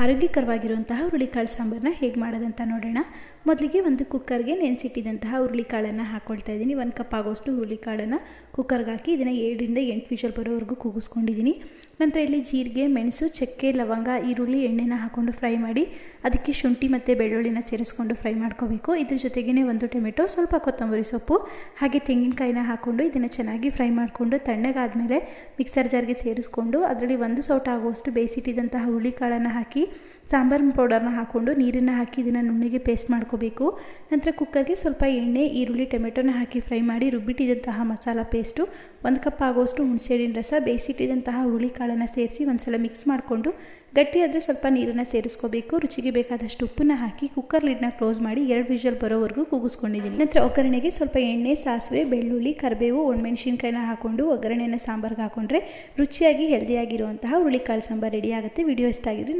ಆರೋಗ್ಯಕರವಾಗಿರುವಂತಹ ಹುರುಳಿಕಾಳು ಸಾಂಬಾರನ್ನ ಹೇಗೆ ಮಾಡೋದಂತ ನೋಡೋಣ. ಮೊದಲಿಗೆ ಒಂದು ಕುಕ್ಕರ್ಗೆ ನೆನೆಸಿಟ್ಟಿದ್ದಂತಹ ಹುರುಳಿಕಾಳನ್ನು ಹಾಕ್ಕೊಳ್ತಾ ಇದ್ದೀನಿ. 1 ಕಪ್ ಆಗೋಷ್ಟು ಹುರುಳಿಕಾಳನ್ನು ಕುಕ್ಕರ್ಗೆ ಹಾಕಿ ಇದನ್ನು 7ರಿಂದ 8 ವಿಷಲ್ ಬರೋವರೆಗೂ ಕೂಗಿಸ್ಕೊಂಡಿದ್ದೀನಿ. ನಂತರ ಇಲ್ಲಿ ಜೀರಿಗೆ, ಮೆಣಸು, ಚಕ್ಕೆ, ಲವಂಗ, ಈರುಳ್ಳಿ, ಎಣ್ಣೆನ ಹಾಕ್ಕೊಂಡು ಫ್ರೈ ಮಾಡಿ ಅದಕ್ಕೆ ಶುಂಠಿ ಮತ್ತು ಬೆಳ್ಳುಳ್ಳಿನ ಸೇರಿಸ್ಕೊಂಡು ಫ್ರೈ ಮಾಡ್ಕೋಬೇಕು. ಇದ್ರ ಜೊತೆಗೇ 1 ಟೊಮೆಟೊ, ಸ್ವಲ್ಪ ಕೊತ್ತಂಬರಿ ಸೊಪ್ಪು ಹಾಗೆ ತೆಂಗಿನಕಾಯಿನ ಹಾಕ್ಕೊಂಡು ಇದನ್ನು ಚೆನ್ನಾಗಿ ಫ್ರೈ ಮಾಡಿಕೊಂಡು ತಣ್ಣಗಾದಮೇಲೆ ಮಿಕ್ಸರ್ ಜಾರ್ಗೆ ಸೇರಿಸ್ಕೊಂಡು ಅದರಲ್ಲಿ 1 ಸೌಟ ಆಗುವಷ್ಟು ಬೇಯಿಸಿಟ್ಟಿದ್ದಂತಹ ಹುರುಳಿಕಾಳನ್ನು ಹಾಕಿ ಸಾಂಬಾರು ಪೌಡರ್ನ ಹಾಕ್ಕೊಂಡು ನೀರನ್ನು ಹಾಕಿ ಇದನ್ನು ನುಣ್ಣಗೆ ಪೇಸ್ಟ್ ಮಾಡ್ಕೋಬೇಕು. ನಂತರ ಕುಕ್ಕರ್ಗೆ ಸ್ವಲ್ಪ ಎಣ್ಣೆ, ಈರುಳ್ಳಿ, ಟೊಮೆಟೊನ ಹಾಕಿ ಫ್ರೈ ಮಾಡಿ ರುಬ್ಬಿಟ್ಟಿದ್ದಂತಹ ಮಸಾಲ ಪೇಸ್ಟು, 1 ಕಪ್ ಆಗೋಷ್ಟು ಹುಣಸೆಹಣ್ಣಿನ ರಸ, ಬೇಯಿಸಿಟ್ಟಿದ್ದಂತಹ ಹುರುಳಿಕಾಳನ್ನು ಸೇರಿಸಿ ಒಂದ್ಸಲ ಮಿಕ್ಸ್ ಮಾಡಿಕೊಂಡು ಗಟ್ಟಿಯಾದರೆ ಸ್ವಲ್ಪ ನೀರನ್ನು ಸೇರಿಸ್ಕೋಬೇಕು. ರುಚಿಗೆ ಬೇಕಾದಷ್ಟು ಉಪ್ಪನ್ನು ಹಾಕಿ ಕುಕ್ಕರ್ ಲಿಡ್ನ ಕ್ಲೋಸ್ ಮಾಡಿ 2 ವಿಷಲ್ ಬರೋವರೆಗೂ ಕೂಗಿಸ್ಕೊಂಡಿದ್ದೀನಿ. ನಂತರ ಒಗ್ಗರಣೆಗೆ ಸ್ವಲ್ಪ ಎಣ್ಣೆ, ಸಾಸಿವೆ, ಬೆಳ್ಳುಳ್ಳಿ, ಕರಿಬೇವು, ಒಣಮೆಣಸಿನ್ಕಾಯಿನ ಹಾಕ್ಕೊಂಡು ಒಗ್ಗರಣೆಯನ್ನು ಸಾಂಬಾರ್ಗೆ ಹಾಕೊಂಡ್ರೆ ರುಚಿಯಾಗಿ ಹೆಲ್ದಿಯಾಗಿರುವಂತಹ ಹುರುಳಿಕಾಳು ಸಾಂಬಾರು ರೆಡಿ ಆಗುತ್ತೆ. ವಿಡಿಯೋ ಇಷ್ಟ ಆಗಿದ್ರೆ